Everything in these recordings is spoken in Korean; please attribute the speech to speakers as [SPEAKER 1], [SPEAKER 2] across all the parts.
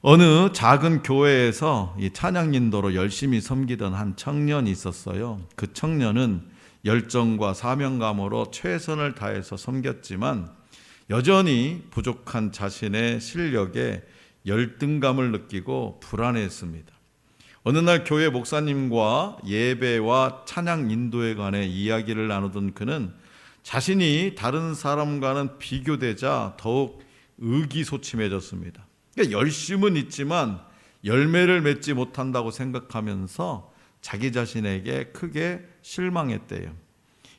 [SPEAKER 1] 어느 작은 교회에서 이 찬양 인도로 열심히 섬기던 한 청년이 있었어요. 그 청년은 열정과 사명감으로 최선을 다해서 섬겼지만 여전히 부족한 자신의 실력에 열등감을 느끼고 불안해했습니다. 어느 날 교회 목사님과 예배와 찬양 인도에 관해 이야기를 나누던 그는 자신이 다른 사람과는 비교되자 더욱 의기소침해졌습니다. 그러니까 열심은 있지만 열매를 맺지 못한다고 생각하면서 자기 자신에게 크게 실망했대요.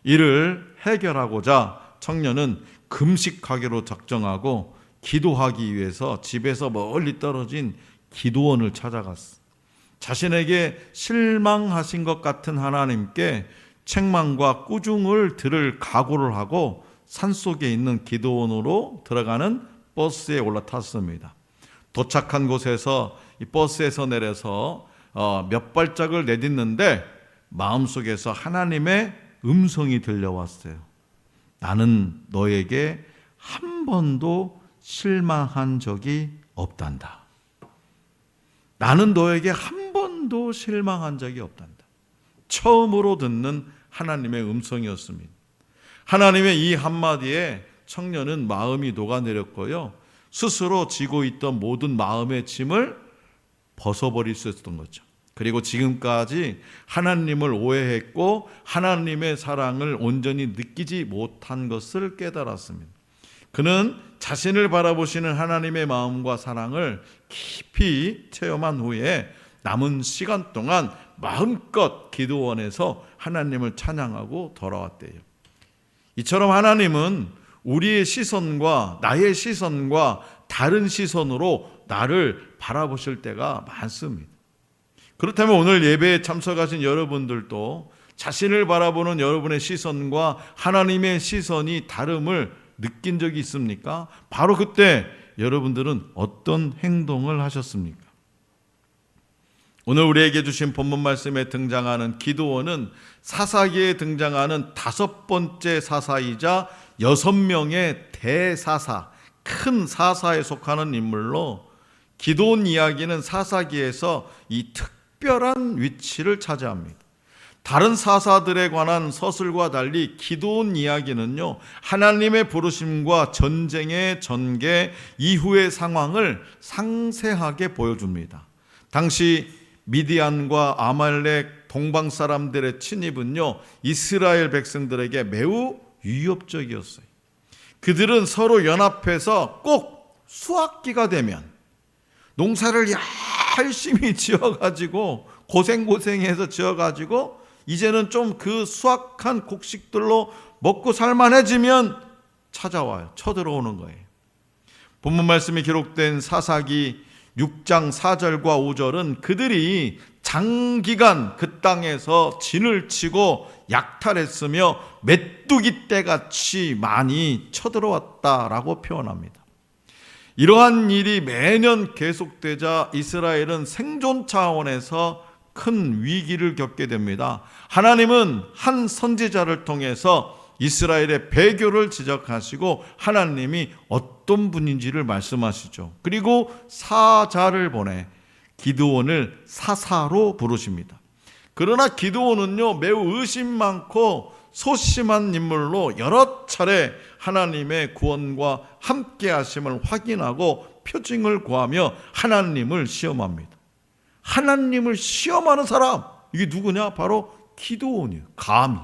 [SPEAKER 1] 이를 해결하고자 청년은 금식하기로 작정하고 기도하기 위해서 집에서 멀리 떨어진 기도원을 찾아갔어. 자신에게 실망하신 것 같은 하나님께 책망과 꾸중을 들을 각오를 하고 산속에 있는 기도원으로 들어가는 버스에 올라탔습니다. 도착한 곳에서 이 버스에서 내려서 몇 발짝을 내딛는데 마음속에서 하나님의 음성이 들려왔어요. 나는 너에게 한 번도 실망한 적이 없단다. 나는 너에게 한 번도 실망한 적이 없단다. 처음으로 듣는 하나님의 음성이었습니다. 하나님의 이 한마디에 청년은 마음이 녹아내렸고요. 스스로 지고 있던 모든 마음의 짐을 벗어버릴 수 있었던 거죠. 그리고 지금까지 하나님을 오해했고 하나님의 사랑을 온전히 느끼지 못한 것을 깨달았습니다. 그는 자신을 바라보시는 하나님의 마음과 사랑을 깊이 체험한 후에 남은 시간 동안 마음껏 기도원에서 하나님을 찬양하고 돌아왔대요. 이처럼 하나님은 우리의 시선과 나의 시선과 다른 시선으로 나를 바라보실 때가 많습니다. 그렇다면 오늘 예배에 참석하신 여러분들도 자신을 바라보는 여러분의 시선과 하나님의 시선이 다름을 느낀 적이 있습니까? 바로 그때 여러분들은 어떤 행동을 하셨습니까? 오늘 우리에게 주신 본문 말씀에 등장하는 기드온은 사사기에 등장하는 5번째 사사이자 6명의 대사사, 큰 사사에 속하는 인물로 기드온 이야기는 사사기에서 이 특별한 위치를 차지합니다. 다른 사사들에 관한 서술과 달리 기드온 이야기는요, 하나님의 부르심과 전쟁의 전개 이후의 상황을 상세하게 보여줍니다. 당시 미디안과 아말렉 동방 사람들의 침입은요, 이스라엘 백성들에게 매우 위협적이었어요. 그들은 서로 연합해서 꼭 수확기가 되면 농사를 열심히 지어가지고 고생해서 지어가지고 이제는 좀 그 수확한 곡식들로 먹고 살만해지면 찾아와요. 쳐들어오는 거예요. 본문 말씀이 기록된 사사기 6장 4절과 5절은 그들이 장기간 그 땅에서 진을 치고 약탈했으며 메뚜기 떼같이 많이 쳐들어왔다라고 표현합니다. 이러한 일이 매년 계속되자 이스라엘은 생존 차원에서 큰 위기를 겪게 됩니다. 하나님은 한 선지자를 통해서 이스라엘의 배교를 지적하시고 하나님이 어떤 분인지를 말씀하시죠. 그리고 사자를 보내 기드온을 사사로 부르십니다. 그러나 기드온은요, 매우 의심 많고 소심한 인물로 여러 차례 하나님의 구원과 함께 하심을 확인하고 표징을 구하며 하나님을 시험합니다. 하나님을 시험하는 사람, 이게 누구냐? 바로 기드온이에요. 감히.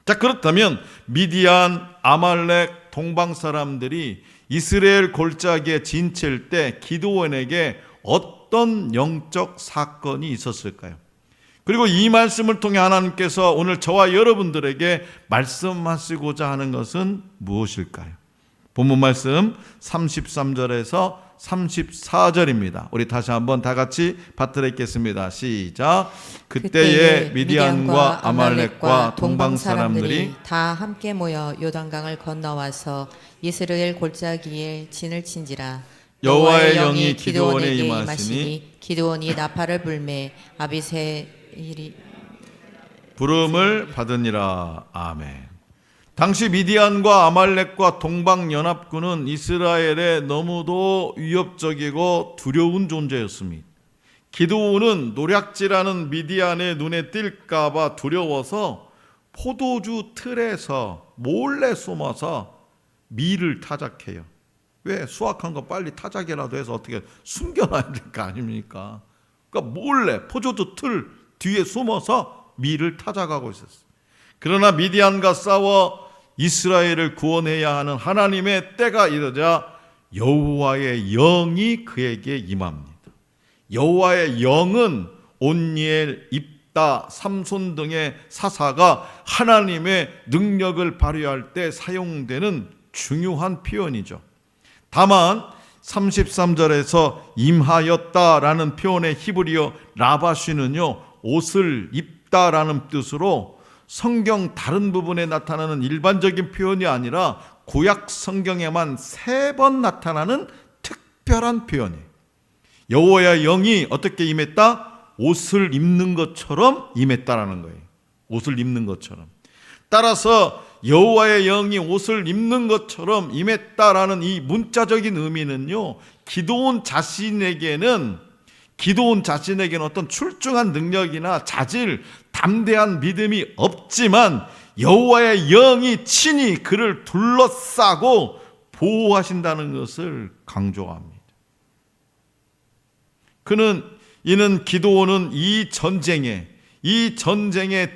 [SPEAKER 1] 자, 그렇다면 미디안, 아말렉, 동방 사람들이 이스라엘 골짜기에 진칠 때 기드온에게 어떤 영적 사건이 있었을까요? 그리고 이 말씀을 통해 하나님께서 오늘 저와 여러분들에게 말씀하시고자 하는 것은 무엇일까요? 본문 말씀 33절에서 34절입니다. 우리 다시 한번 다 같이 받들어 읽겠습니다. 시작. 그때에 미디안과 아말렉과 동방 사람들이
[SPEAKER 2] 다 함께 모여 요단강을 건너와서 이스라엘 골짜기에 진을 친지라.
[SPEAKER 1] 여호와의 영이 기드온에 임하시니
[SPEAKER 2] 기드온이 나팔을 불매 아비새일이
[SPEAKER 1] 부름을 받으니라. 아멘. 당시 미디안과 아말렉과 동방연합군은 이스라엘에 너무도 위협적이고 두려운 존재였습니다. 기드온은 노략질하는 미디안의 눈에 띌까봐 두려워서 포도주 틀에서 몰래 숨어서 밀을 타작해요. 왜? 수확한 거 빨리 타작이라도 해서 어떻게 숨겨놔야 될 거 아닙니까? 그러니까 몰래 포도주 틀 뒤에 숨어서 밀을 타작하고 있었어요. 그러나 미디안과 싸워 이스라엘을 구원해야 하는 하나님의 때가 이르자 여호와의 영이 그에게 임합니다. 여호와의 영은 온니엘, 입다, 삼손 등의 사사가 하나님의 능력을 발휘할 때 사용되는 중요한 표현이죠. 다만 33절에서 임하였다라는 표현의 히브리어 라바쉬는요, 옷을 입다라는 뜻으로 성경 다른 부분에 나타나는 일반적인 표현이 아니라 구약 성경에만 3번 나타나는 특별한 표현이에요. 여호와의 영이 어떻게 임했다? 옷을 입는 것처럼 임했다라는 거예요. 옷을 입는 것처럼. 따라서 여호와의 영이 옷을 입는 것처럼 임했다라는 이 문자적인 의미는요, 기드온 자신에게는 어떤 출중한 능력이나 자질, 담대한 믿음이 없지만 여호와의 영이 친히 그를 둘러싸고 보호하신다는 것을 강조합니다. 이는 기드온은 이 전쟁의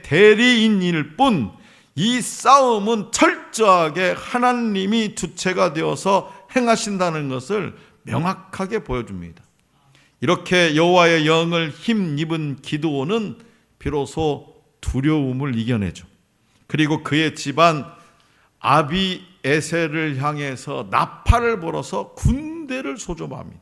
[SPEAKER 1] 대리인일 뿐, 이 싸움은 철저하게 하나님이 주체가 되어서 행하신다는 것을 명확하게 보여줍니다. 이렇게 여호와의 영을 힘입은 기드온은 비로소 두려움을 이겨내죠. 그리고 그의 집안 아비에셀을 향해서 나팔을 불어서 군대를 소집합니다.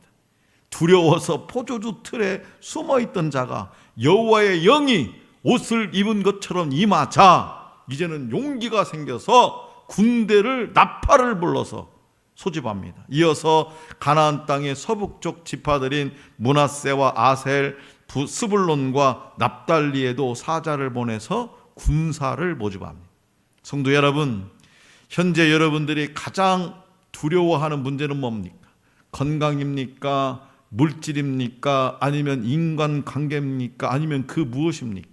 [SPEAKER 1] 두려워서 포도주 틀에 숨어있던 자가 여호와의 영이 옷을 입은 것처럼 임하자 이제는 용기가 생겨서 군대를 나팔을 불러서 소집합니다. 이어서 가나안 땅의 서북쪽 지파들인 므낫세와 아셀, 스불론과 납달리에도 사자를 보내서 군사를 모집합니다. 성도 여러분, 현재 여러분들이 가장 두려워하는 문제는 뭡니까? 건강입니까? 물질입니까? 아니면 인간관계입니까? 아니면 그 무엇입니까?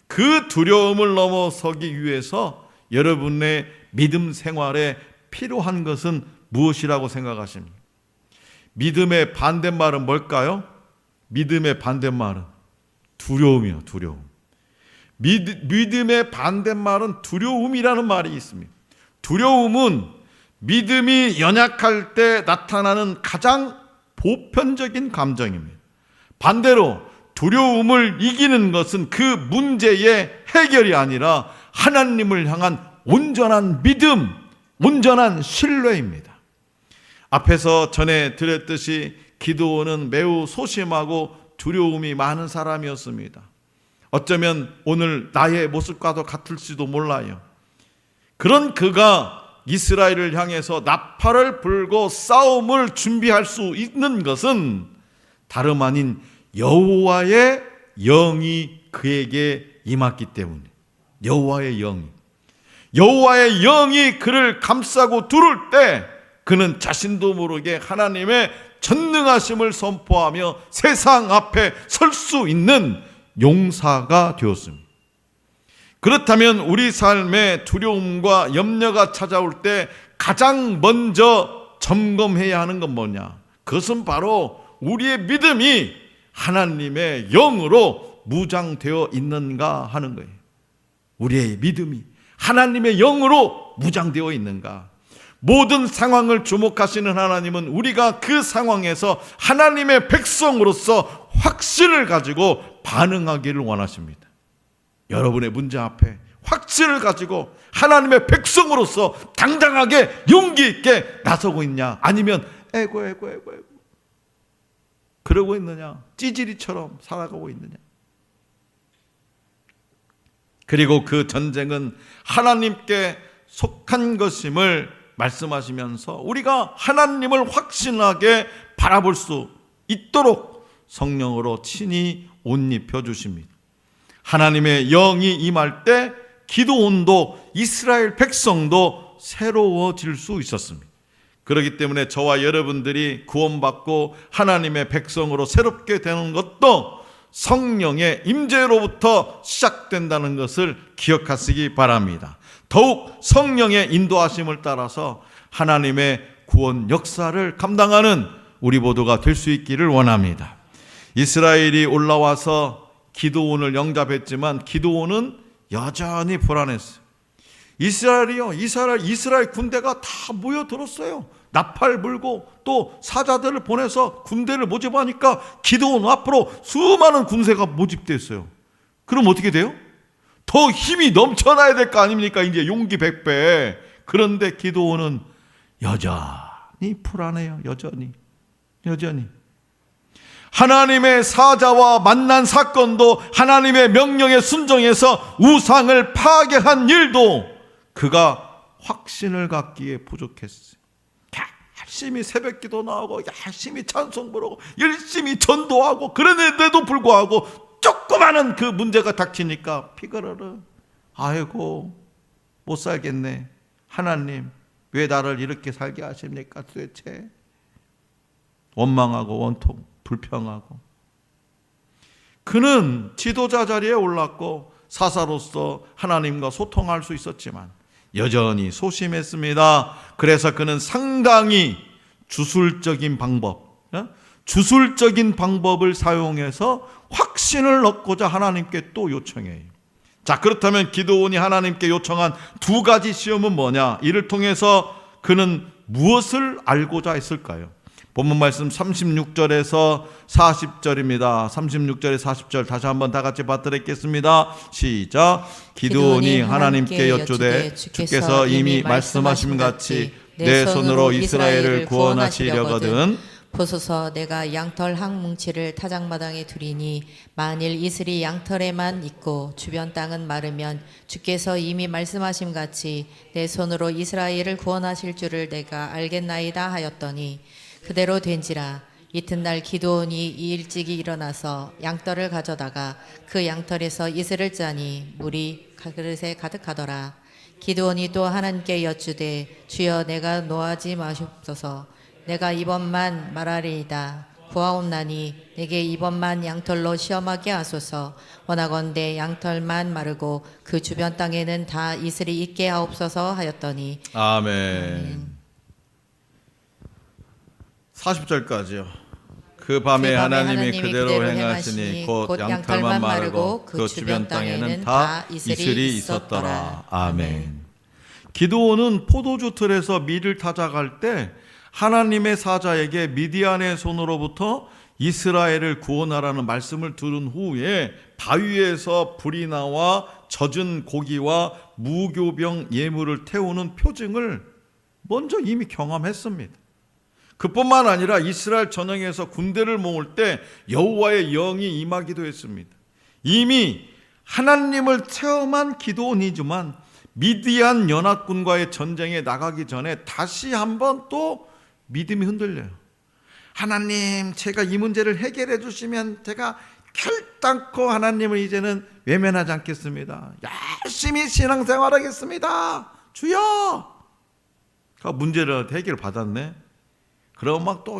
[SPEAKER 1] 그 두려움을 넘어서기 위해서 여러분의 믿음 생활에 필요한 것은 무엇이라고 생각하십니까? 믿음의 반대말은 뭘까요? 믿음의 반대말은 두려움이요, 두려움. 믿음의 반대말은 두려움이라는 말이 있습니다. 두려움은 믿음이 연약할 때 나타나는 가장 보편적인 감정입니다. 반대로 두려움을 이기는 것은 그 문제의 해결이 아니라 하나님을 향한 온전한 믿음, 온전한 신뢰입니다. 앞에서 전해 드렸듯이 기드온은 매우 소심하고 두려움이 많은 사람이었습니다. 어쩌면 오늘 나의 모습과도 같을지도 몰라요. 그런 그가 이스라엘을 향해서 나팔을 불고 싸움을 준비할 수 있는 것은 다름 아닌 여호와의 영이 그에게 임했기 때문에, 여호와의 영이 그를 감싸고 두를 때 그는 자신도 모르게 하나님의 전능하심을 선포하며 세상 앞에 설 수 있는 용사가 되었습니다. 그렇다면 우리 삶에 두려움과 염려가 찾아올 때 가장 먼저 점검해야 하는 건 뭐냐? 그것은 바로 우리의 믿음이 하나님의 영으로 무장되어 있는가 하는 거예요. 우리의 믿음이 하나님의 영으로 무장되어 있는가? 모든 상황을 주목하시는 하나님은 우리가 그 상황에서 하나님의 백성으로서 확신을 가지고 반응하기를 원하십니다. 여러분의 문제 앞에 확신을 가지고 하나님의 백성으로서 당당하게 용기 있게 나서고 있냐? 아니면 에고 그러고 있느냐? 찌질이처럼 살아가고 있느냐? 그리고 그 전쟁은 하나님께 속한 것임을 말씀하시면서 우리가 하나님을 확신하게 바라볼 수 있도록 성령으로 친히 옷 입혀 주십니다. 하나님의 영이 임할 때 기드온도 이스라엘 백성도 새로워질 수 있었습니다. 그렇기 때문에 저와 여러분들이 구원받고 하나님의 백성으로 새롭게 되는 것도 성령의 임재로부터 시작된다는 것을 기억하시기 바랍니다. 더욱 성령의 인도하심을 따라서 하나님의 구원 역사를 감당하는 우리 모두가 될 수 있기를 원합니다. 이스라엘이 올라와서 기드온을 영접했지만 기드온은 여전히 불안했어요. 이스라엘 군대가 다 모여들었어요. 나팔 불고 또 사자들을 보내서 군대를 모집하니까 기드온 앞으로 수많은 군세가 모집됐어요. 그럼 어떻게 돼요? 더 힘이 넘쳐나야 될 거 아닙니까? 이제 용기 100배. 그런데 기드온은 여전히 불안해요. 여전히. 하나님의 사자와 만난 사건도 하나님의 명령에 순종해서 우상을 파괴한 일도 그가 확신을 갖기에 부족했어요. 열심히 새벽기도 나오고 열심히 찬송 부르고 열심히 전도하고 그런데도 불구하고 조그마한 그 문제가 닥치니까 피그르르 아이고 못 살겠네. 하나님 왜 나를 이렇게 살게 하십니까 도대체. 원망하고 원통 불평하고. 그는 지도자 자리에 올랐고 사사로서 하나님과 소통할 수 있었지만 여전히 소심했습니다. 그래서 그는 상당히 주술적인 방법을 사용해서 확신을 얻고자 하나님께 또 요청해요. 자, 그렇다면 기드온이 하나님께 요청한 두 가지 시험은 뭐냐? 이를 통해서 그는 무엇을 알고자 했을까요? 본문 말씀 36절에서 40절입니다. 36절에 40절 다시 한번 다 같이 받들겠습니다. 시작. 기드온이 하나님께 여쭈되 주께서 이미 말씀하신 같이 내 손으로 이스라엘을 구원하시려거든
[SPEAKER 2] 보소서 내가 양털 한 뭉치를 타작마당에 두리니 만일 이슬이 양털에만 있고 주변 땅은 마르면 주께서 이미 말씀하신 같이 내 손으로 이스라엘을 구원하실 줄을 내가 알겠나이다 하였더니 그대로 된지라. 이튿날 기드온이 일찍이 일어나서 양털을 가져다가 그 양털에서 이슬을 짜니 물이 그릇에 가득하더라. 기드온이 또 하나님께 여쭈되 주여 내가 노하지 마시옵소서. 내가 이번만 말하리이다. 구하옵나니 내게 이번만 양털로 시험하게 하소서. 원하건대 양털만 마르고 그 주변 땅에는 다 이슬이 있게 하옵소서 하였더니
[SPEAKER 1] 아멘. 40절까지요. 그 밤에 하나님이 그대로 행하시니 곧 양털만 마르고 그 주변 땅에는 다 이슬이 있었더라. 아멘. 기드온은 포도주 틀에서 밀을 타작할 때 하나님의 사자에게 미디안의 손으로부터 이스라엘을 구원하라는 말씀을 들은 후에 바위에서 불이 나와 젖은 고기와 무교병 예물을 태우는 표징을 먼저 이미 경험했습니다. 그뿐만 아니라 이스라엘 전역에서 군대를 모을 때 여호와의 영이 임하기도 했습니다. 이미 하나님을 체험한 기드온이지만 미디안 연합군과의 전쟁에 나가기 전에 다시 한번 또 믿음이 흔들려요. 하나님, 제가 이 문제를 해결해 주시면 제가 결단코 하나님을 이제는 외면하지 않겠습니다. 열심히 신앙생활하겠습니다. 주여! 문제를 해결 받았네. 그럼 막 또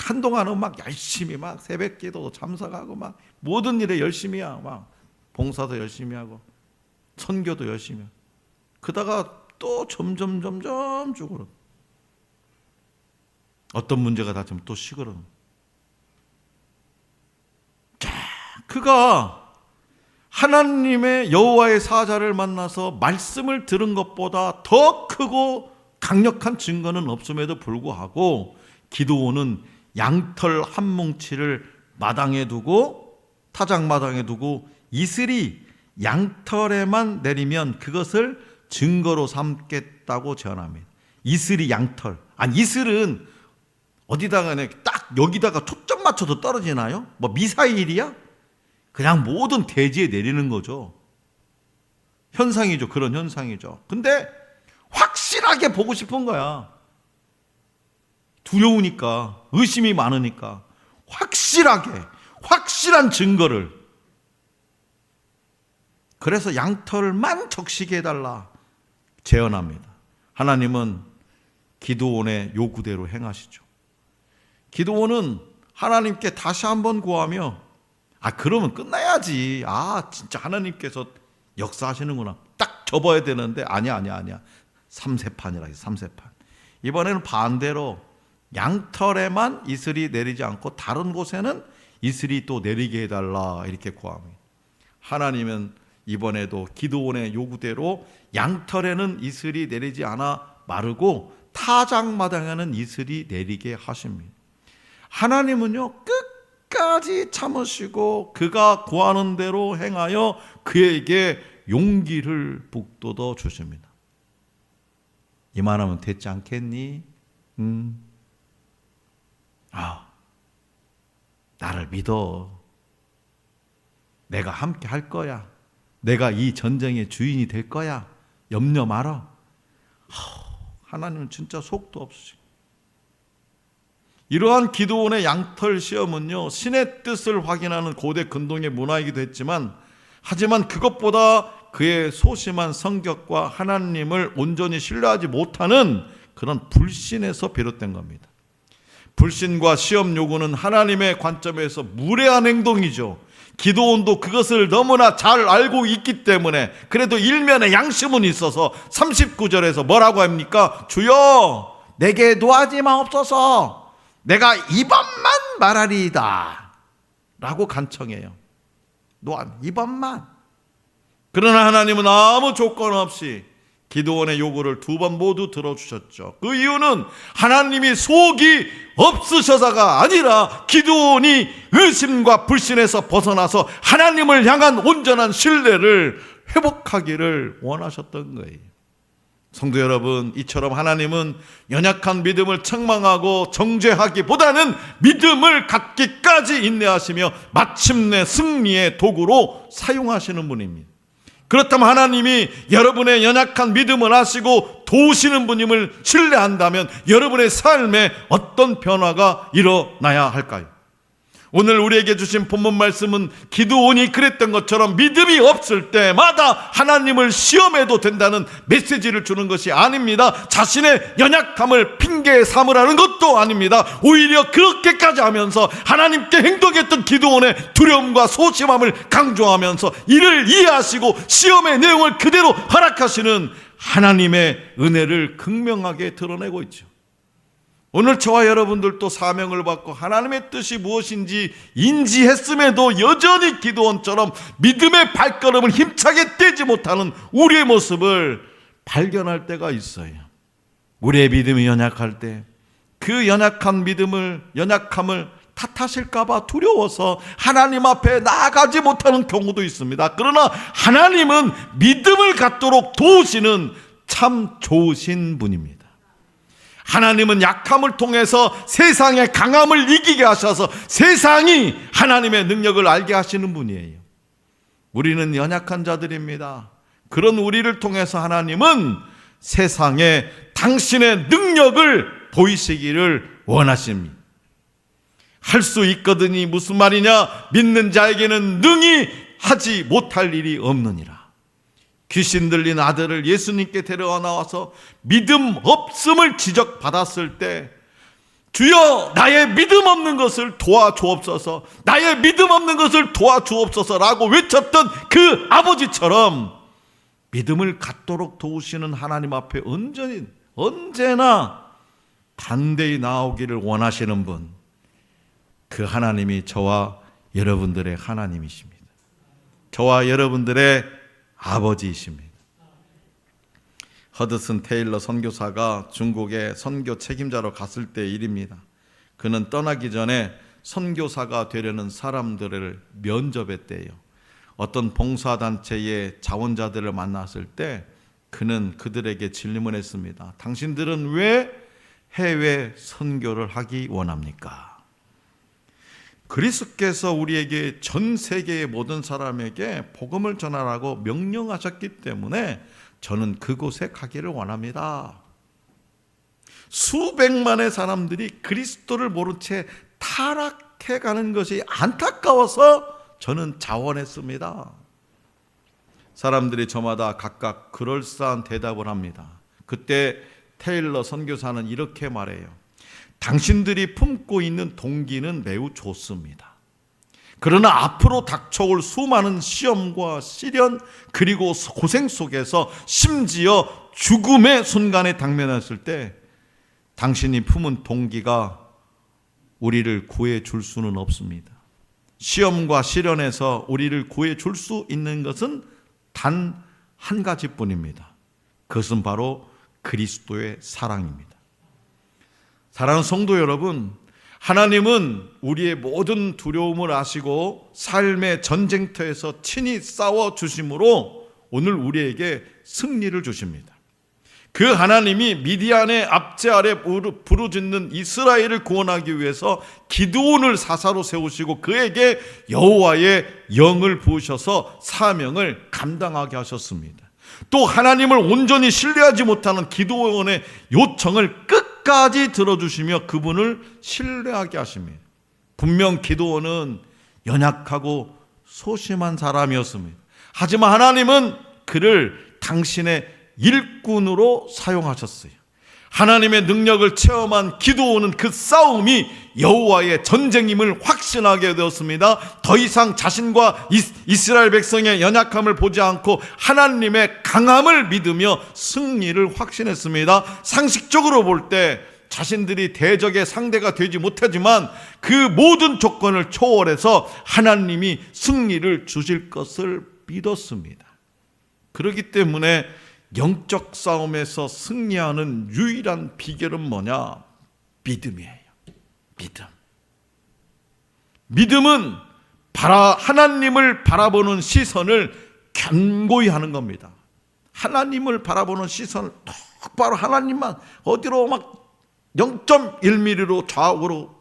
[SPEAKER 1] 한동안은 막 열심히 막 새벽기도 참석하고 막 모든 일에 열심히야. 막 봉사도 열심히 하고 선교도 열심히 하고. 그러다가 또 점점 죽어요. 어떤 문제가 닥치면 또 시끄러워. 자, 그가 하나님의 여호와의 사자를 만나서 말씀을 들은 것보다 더 크고 강력한 증거는 없음에도 불구하고 기드온은 양털 한 뭉치를 마당에 두고 타작마당에 두고 이슬이 양털에만 내리면 그것을 증거로 삼겠다고 제안합니다. 이슬이 양털. 아니 이슬은 어디다가 딱 여기다가 초점 맞춰서 떨어지나요? 뭐 미사일이야? 그냥 모든 대지에 내리는 거죠. 현상이죠. 그런 현상이죠. 근데 확실하게 보고 싶은 거야. 두려우니까, 의심이 많으니까 확실한 증거를. 그래서 양털만 적시게 해달라 제언합니다. 하나님은 기드온의 요구대로 행하시죠. 기드온은 하나님께 다시 한번 구하며 그러면 끝나야지. 진짜 하나님께서 역사하시는구나. 딱 접어야 되는데 아니야. 3세판이라 해서 3세판. 이번에는 반대로 양털에만 이슬이 내리지 않고 다른 곳에는 이슬이 또 내리게 해달라 이렇게 구합니다. 하나님은 이번에도 기드온의 요구대로 양털에는 이슬이 내리지 않아 마르고 타작마당에는 이슬이 내리게 하십니다. 하나님은요 끝까지 참으시고 그가 구하는 대로 행하여 그에게 용기를 북돋워 주십니다. 이만하면 됐지 않겠니? 나를 믿어. 내가 함께 할 거야. 내가 이 전쟁의 주인이 될 거야. 염려 마라. 하나님은 진짜 속도 없으시. 이러한 기드온의 양털 시험은요 신의 뜻을 확인하는 고대 근동의 문화이기도 했지만, 하지만 그것보다 그의 소심한 성격과 하나님을 온전히 신뢰하지 못하는 그런 불신에서 비롯된 겁니다. 불신과 시험 요구는 하나님의 관점에서 무례한 행동이죠. 기드온도 그것을 너무나 잘 알고 있기 때문에 그래도 일면에 양심은 있어서 39절에서 뭐라고 합니까? 주여 내게 노하지 마옵소서. 내가 이번만 말하리이다 라고 간청해요. 이번만. 그러나 하나님은 아무 조건 없이 기드온의 요구를 2번 모두 들어주셨죠. 그 이유는 하나님이 속이 없으셔서가 아니라 기드온이 의심과 불신에서 벗어나서 하나님을 향한 온전한 신뢰를 회복하기를 원하셨던 거예요. 성도 여러분, 이처럼 하나님은 연약한 믿음을 책망하고 정죄하기보다는 믿음을 갖기까지 인내하시며 마침내 승리의 도구로 사용하시는 분입니다. 그렇다면 하나님이 여러분의 연약한 믿음을 아시고 도우시는 분임을 신뢰한다면 여러분의 삶에 어떤 변화가 일어나야 할까요? 오늘 우리에게 주신 본문 말씀은 기드온이 그랬던 것처럼 믿음이 없을 때마다 하나님을 시험해도 된다는 메시지를 주는 것이 아닙니다. 자신의 연약함을 핑계 삼으라는 것도 아닙니다. 오히려 그렇게까지 하면서 하나님께 행동했던 기드온의 두려움과 소심함을 강조하면서 이를 이해하시고 시험의 내용을 그대로 허락하시는 하나님의 은혜를 극명하게 드러내고 있죠. 오늘 저와 여러분들도 사명을 받고 하나님의 뜻이 무엇인지 인지했음에도 여전히 기드온처럼 믿음의 발걸음을 힘차게 떼지 못하는 우리의 모습을 발견할 때가 있어요. 우리의 믿음이 연약할 때 그 연약함을 탓하실까 봐 두려워서 하나님 앞에 나아가지 못하는 경우도 있습니다. 그러나 하나님은 믿음을 갖도록 도우시는 참 좋으신 분입니다. 하나님은 약함을 통해서 세상의 강함을 이기게 하셔서 세상이 하나님의 능력을 알게 하시는 분이에요. 우리는 연약한 자들입니다. 그런 우리를 통해서 하나님은 세상에 당신의 능력을 보이시기를 원하십니다. 할 수 있거든이 무슨 말이냐? 믿는 자에게는 능히 하지 못할 일이 없느니라. 귀신 들린 아들을 예수님께 데려와 나와서 믿음 없음을 지적받았을 때 주여 나의 믿음 없는 것을 도와주옵소서, 나의 믿음 없는 것을 도와주옵소서라고 외쳤던 그 아버지처럼 믿음을 갖도록 도우시는 하나님 앞에 언제나 단대히 나오기를 원하시는 분, 그 하나님이 저와 여러분들의 하나님이십니다. 저와 여러분들의 아버지이십니다. 허드슨 테일러 선교사가 중국에 선교 책임자로 갔을 때의 일입니다. 그는 떠나기 전에 선교사가 되려는 사람들을 면접했대요. 어떤 봉사단체의 자원자들을 만났을 때 그는 그들에게 질문했습니다. 당신들은 왜 해외 선교를 하기 원합니까? 그리스도께서 우리에게 전 세계의 모든 사람에게 복음을 전하라고 명령하셨기 때문에 저는 그곳에 가기를 원합니다. 수백만의 사람들이 그리스도를 모른 채 타락해가는 것이 안타까워서 저는 자원했습니다. 사람들이 저마다 각각 그럴싸한 대답을 합니다. 그때 테일러 선교사는 이렇게 말해요. 당신들이 품고 있는 동기는 매우 좋습니다. 그러나 앞으로 닥쳐올 수많은 시험과 시련 그리고 고생 속에서 심지어 죽음의 순간에 당면했을 때 당신이 품은 동기가 우리를 구해 줄 수는 없습니다. 시험과 시련에서 우리를 구해 줄 수 있는 것은 단 한 가지뿐입니다. 그것은 바로 그리스도의 사랑입니다. 사랑하는 성도 여러분, 하나님은 우리의 모든 두려움을 아시고 삶의 전쟁터에서 친히 싸워주심으로 오늘 우리에게 승리를 주십니다. 그 하나님이 미디안의 압제 아래 부르짖는 이스라엘을 구원하기 위해서 기드온을 사사로 세우시고 그에게 여호와의 영을 부으셔서 사명을 감당하게 하셨습니다. 또 하나님을 온전히 신뢰하지 못하는 기드온의 요청을 끝까지 들어주시며 그분을 신뢰하게 하십니다. 분명 기드온은 연약하고 소심한 사람이었습니다. 하지만 하나님은 그를 당신의 일꾼으로 사용하셨어요. 하나님의 능력을 체험한 기드온은 그 싸움이 여호와의 전쟁임을 확신하게 되었습니다. 더 이상 자신과 이스라엘 백성의 연약함을 보지 않고 하나님의 강함을 믿으며 승리를 확신했습니다. 상식적으로 볼 때 자신들이 대적의 상대가 되지 못하지만 그 모든 조건을 초월해서 하나님이 승리를 주실 것을 믿었습니다. 그렇기 때문에 영적 싸움에서 승리하는 유일한 비결은 뭐냐? 믿음이에요. 믿음. 믿음은 하나님을 바라보는 시선을 견고히 하는 겁니다. 하나님을 바라보는 시선을 똑바로 하나님만 어디로 막 0.1mm로 좌우로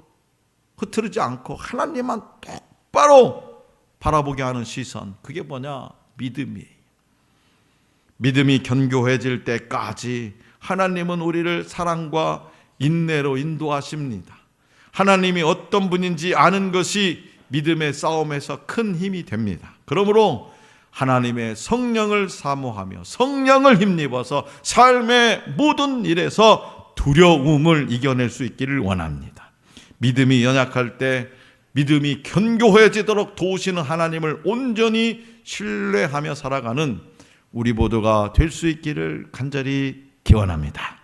[SPEAKER 1] 흐트르지 않고 하나님만 똑바로 바라보게 하는 시선, 그게 뭐냐? 믿음이에요. 믿음이 견고해질 때까지 하나님은 우리를 사랑과 인내로 인도하십니다. 하나님이 어떤 분인지 아는 것이 믿음의 싸움에서 큰 힘이 됩니다. 그러므로 하나님의 성령을 사모하며 성령을 힘입어서 삶의 모든 일에서 두려움을 이겨낼 수 있기를 원합니다. 믿음이 연약할 때 믿음이 견고해지도록 도우시는 하나님을 온전히 신뢰하며 살아가는 우리 모두가 될 수 있기를 간절히 기원합니다.